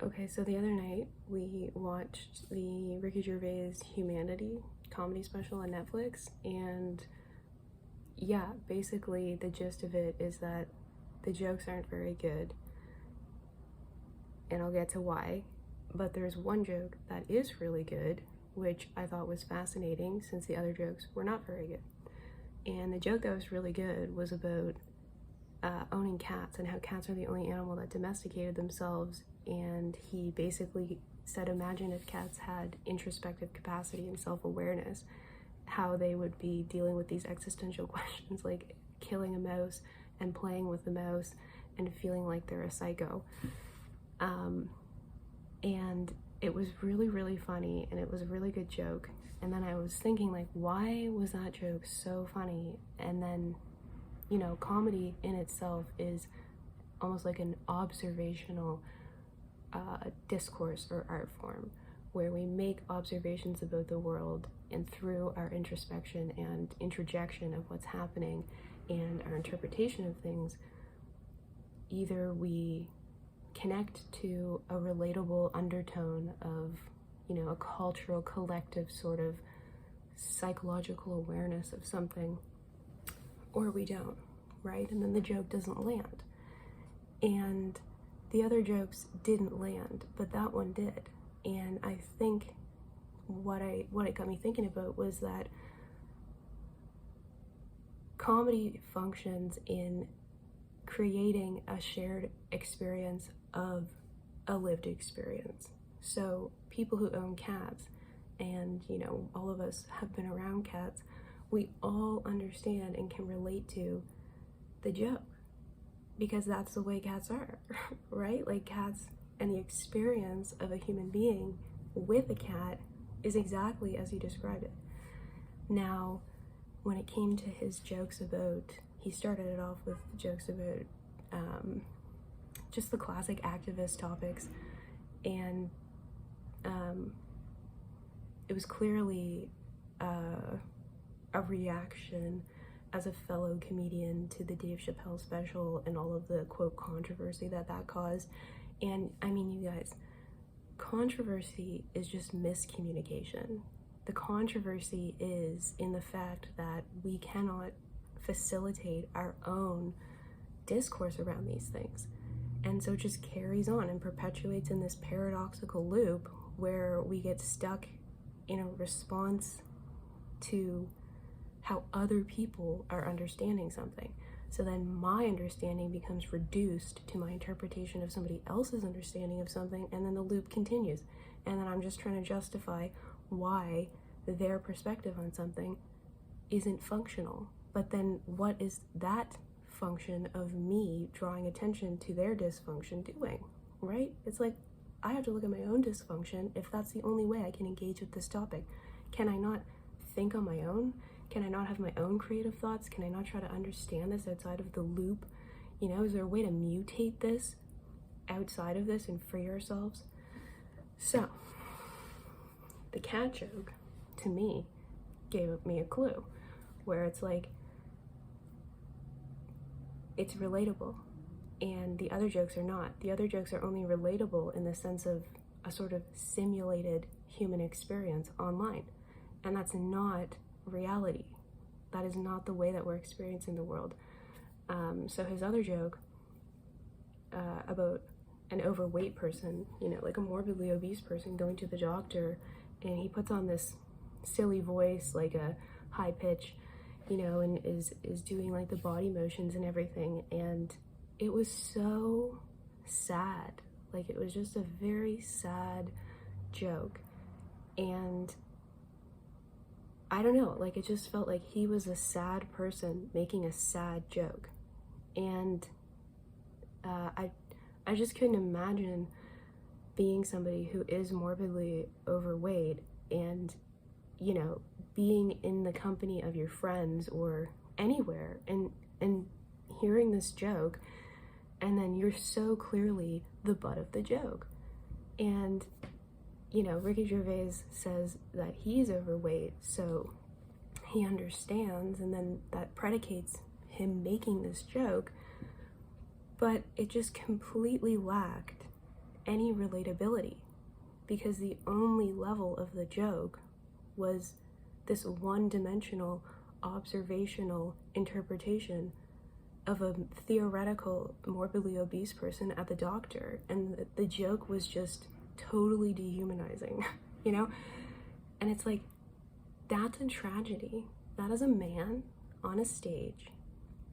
Okay, so the other night we watched the Ricky Gervais Humanity comedy special on Netflix, and yeah, basically the gist of it is that the jokes aren't very good, and I'll get to why. But there's one joke that is really good, which I thought was fascinating since the other jokes were not very good. And the joke that was really good was about owning cats and how cats are the only animal that domesticated themselves. And he basically said, imagine if cats had introspective capacity and self-awareness, how they would be dealing with these existential questions like killing a mouse and playing with the mouse and feeling like they're a psycho. And it was really, really funny, and it was a really good joke. And then I was thinking, like, why was that joke so funny? And then, you know, comedy in itself is almost like an observational discourse or art form, where we make observations about the world, and through our introspection and introjection of what's happening and our interpretation of things, either we connect to a relatable undertone of, you know, a cultural collective sort of psychological awareness of something, or we don't, right? And then the joke doesn't land. And the other jokes didn't land, but that one did. And I think what it got me thinking about was that comedy functions in creating a shared experience of a lived experience. So people who own cats, and you know, all of us have been around cats, we all understand and can relate to the joke, because that's the way cats are, right? Like, cats and the experience of a human being with a cat is exactly as you described it. Now, when it came to his jokes about, he started it off with jokes about just the classic activist topics, and it was clearly a reaction as a fellow comedian to the Dave Chappelle special and all of the quote controversy that caused. And I mean, you guys, controversy is just miscommunication. The controversy is in the fact that we cannot facilitate our own discourse around these things. And so it just carries on and perpetuates in this paradoxical loop where we get stuck in a response to how other people are understanding something. So then my understanding becomes reduced to my interpretation of somebody else's understanding of something, and then the loop continues. And then I'm just trying to justify why their perspective on something isn't functional. But then what is that function of me drawing attention to their dysfunction doing, right? It's like, I have to look at my own dysfunction if that's the only way I can engage with this topic. Can I not think on my own? Can I not have my own creative thoughts? Can I not try to understand this outside of the loop? You know, is there a way to mutate this outside of this and free ourselves? So, the cat joke, to me, gave me a clue, where it's like, it's relatable, and the other jokes are not. The other jokes are only relatable in the sense of a sort of simulated human experience online, and that's not reality. That is not the way that we're experiencing the world. So his other joke about an overweight person, you know, like a morbidly obese person going to the doctor, and he puts on this silly voice, like a high pitch, you know, and is doing like the body motions and everything, and it was so sad. Like, it was just a very sad joke, and I don't know, like, it just felt like he was a sad person making a sad joke. And I just couldn't imagine being somebody who is morbidly overweight and, you know, being in the company of your friends or anywhere and hearing this joke, and then you're so clearly the butt of the joke. And you know, Ricky Gervais says that he's overweight, so he understands, and then that predicates him making this joke, but it just completely lacked any relatability, because the only level of the joke was this one-dimensional observational interpretation of a theoretical morbidly obese person at the doctor, and the joke was just totally dehumanizing, you know? And it's like, that's a tragedy. That is a man on a stage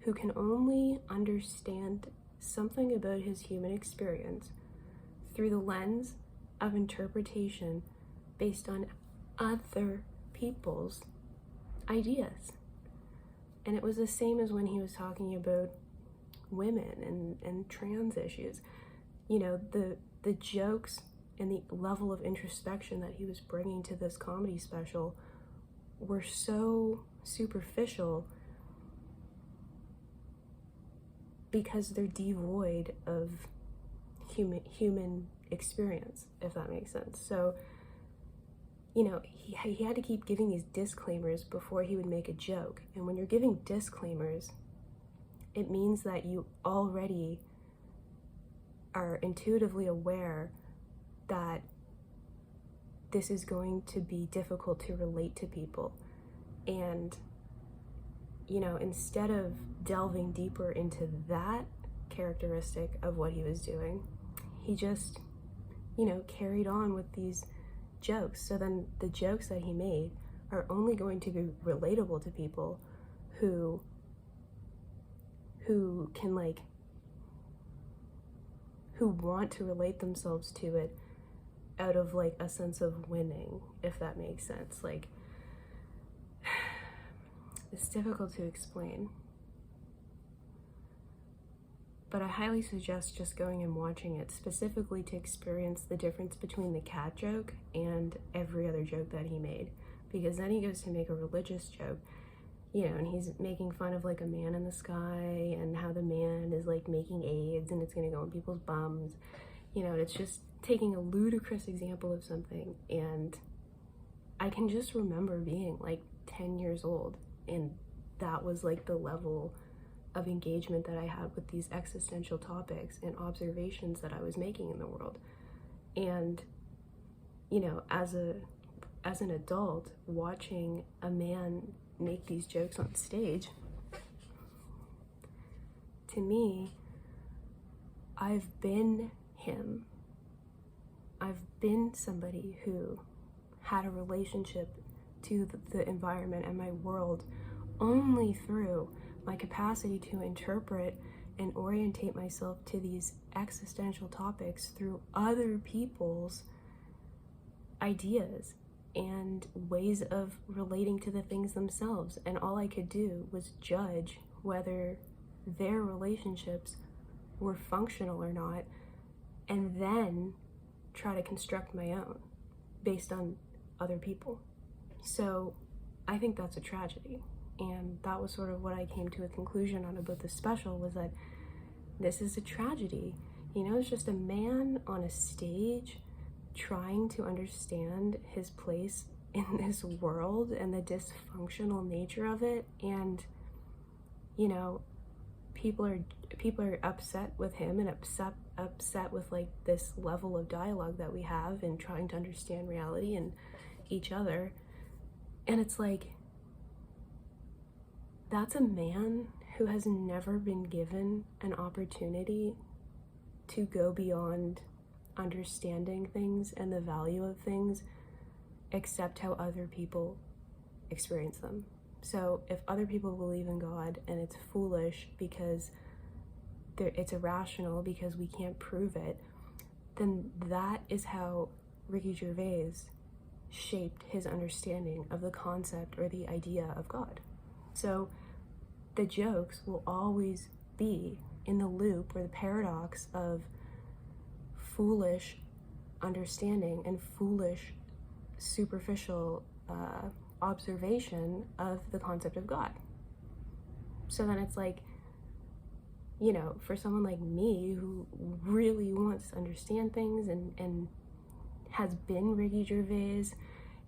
who can only understand something about his human experience through the lens of interpretation based on other people's ideas. And it was the same as when he was talking about women and trans issues. You know, the jokes and the level of introspection that he was bringing to this comedy special were so superficial because they're devoid of human experience, if that makes sense. So, you know, he had to keep giving these disclaimers before he would make a joke. And when you're giving disclaimers, it means that you already are intuitively aware that this is going to be difficult to relate to people. And, you know, instead of delving deeper into that characteristic of what he was doing, he just, you know, carried on with these jokes. So then the jokes that he made are only going to be relatable to people who can, like, who want to relate themselves to it out of, like, a sense of winning, if that makes sense. Like, it's difficult to explain, but I highly suggest just going and watching it, specifically to experience the difference between the cat joke and every other joke that he made. Because then he goes to make a religious joke, you know, and he's making fun of, like, a man in the sky and how the man is, like, making AIDS and it's gonna go in people's bums, you know, and it's just taking a ludicrous example of something. And I can just remember being like 10 years old, and that was like the level of engagement that I had with these existential topics and observations that I was making in the world. And, you know, as an adult, watching a man make these jokes on stage, to me, I've been him. I've been somebody who had a relationship to the environment and my world only through my capacity to interpret and orientate myself to these existential topics through other people's ideas and ways of relating to the things themselves. And all I could do was judge whether their relationships were functional or not, and then try to construct my own based on other people. So I think that's a tragedy. And that was sort of what I came to a conclusion on about the special, was that this is a tragedy. You know, it's just a man on a stage trying to understand his place in this world and the dysfunctional nature of it. And, you know, people are upset with him and upset with, like, this level of dialogue that we have and trying to understand reality and each other. And it's like, that's a man who has never been given an opportunity to go beyond understanding things and the value of things, except how other people experience them. So if other people believe in God and it's foolish because it's irrational because we can't prove it, then that is how Ricky Gervais shaped his understanding of the concept or the idea of God. So the jokes will always be in the loop or the paradox of foolish understanding and foolish superficial observation of the concept of God. So then it's like, you know, for someone like me who really wants to understand things and has been Ricky Gervais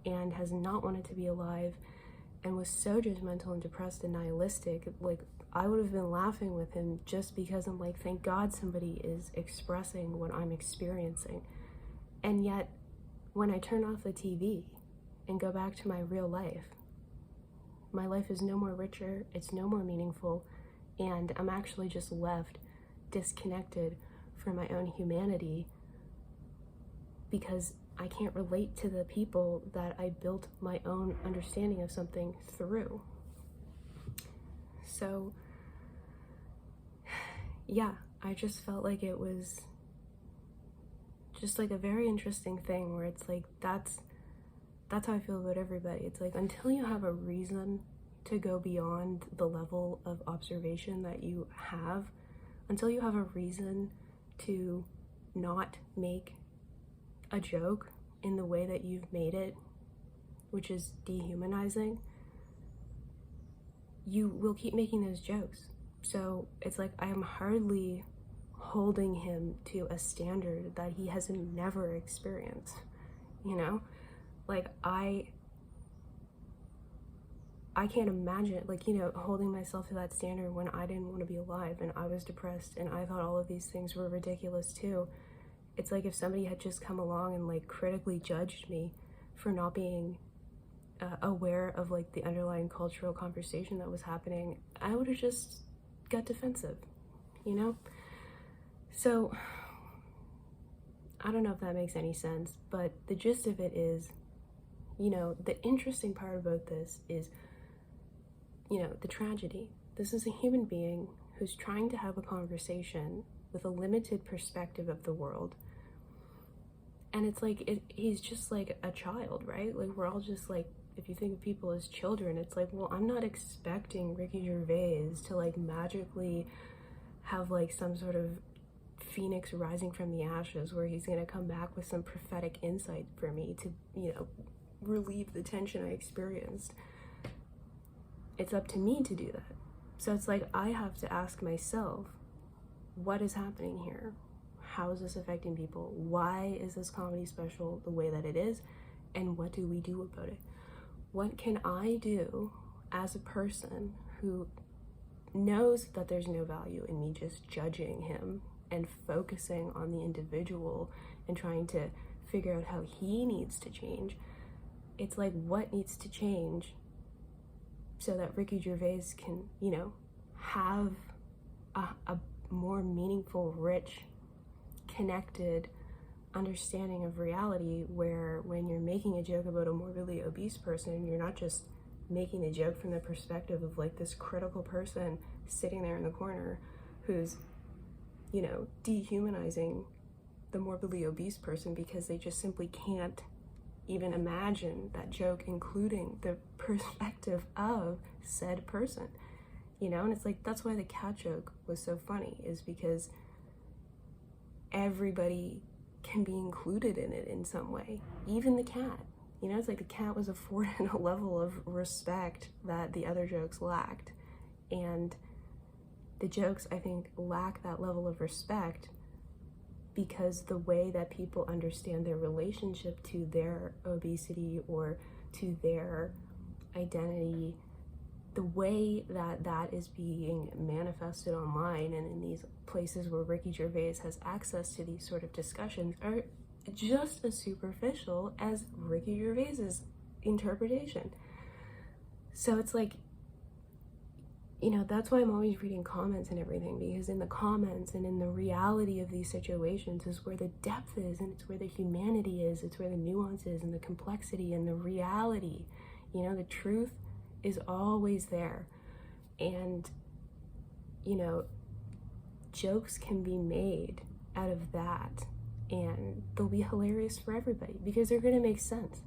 and has not wanted to be alive and was so judgmental and depressed and nihilistic, like I would have been laughing with him just because I'm like, thank God somebody is expressing what I'm experiencing. And yet, when I turn off the TV and go back to my real life, my life is no more richer, it's no more meaningful, and I'm actually just left disconnected from my own humanity because I can't relate to the people that I built my own understanding of something through. So, yeah, I just felt like it was just like a very interesting thing where it's like, that's how I feel about everybody. It's like, until you have a reason to go beyond the level of observation that you have, until you have a reason to not make a joke in the way that you've made it, which is dehumanizing, you will keep making those jokes. So it's like, I am hardly holding him to a standard that he has never experienced, you know? Like, I can't imagine, like, you know, holding myself to that standard when I didn't want to be alive and I was depressed and I thought all of these things were ridiculous too. It's like if somebody had just come along and like critically judged me for not being aware of like the underlying cultural conversation that was happening, I would have just got defensive, you know? So I don't know if that makes any sense, but the gist of it is, you know, the interesting part about this is, you know, the tragedy. This is a human being who's trying to have a conversation with a limited perspective of the world. And it's like, he's just like a child, right? Like, we're all just like, if you think of people as children, it's like, well, I'm not expecting Ricky Gervais to like magically have like some sort of phoenix rising from the ashes where he's gonna come back with some prophetic insight for me to, you know, relieve the tension I experienced. It's up to me to do that. So it's like, I have to ask myself, what is happening here? How is this affecting people? Why is this comedy special the way that it is? And what do we do about it? What can I do as a person who knows that there's no value in me just judging him and focusing on the individual and trying to figure out how he needs to change? It's like, what needs to change so that Ricky Gervais can, you know, have a more meaningful, rich, connected understanding of reality, where when you're making a joke about a morbidly obese person, you're not just making a joke from the perspective of like this critical person sitting there in the corner who's, you know, dehumanizing the morbidly obese person because they just simply can't even imagine that joke including the perspective of said person, you know? And it's like, that's why the cat joke was so funny, is because everybody can be included in it in some way, even the cat. You know, it's like the cat was afforded a level of respect that the other jokes lacked. And the jokes, I think, lack that level of respect because the way that people understand their relationship to their obesity or to their identity, the way that that is being manifested online and in these places where Ricky Gervais has access to these sort of discussions, are just as superficial as Ricky Gervais's interpretation. So it's like, you know, that's why I'm always reading comments and everything, because in the comments and in the reality of these situations is where the depth is, and it's where the humanity is, it's where the nuance is and the complexity and the reality. You know, the truth is always there. And, you know, jokes can be made out of that, and they'll be hilarious for everybody because they're going to make sense.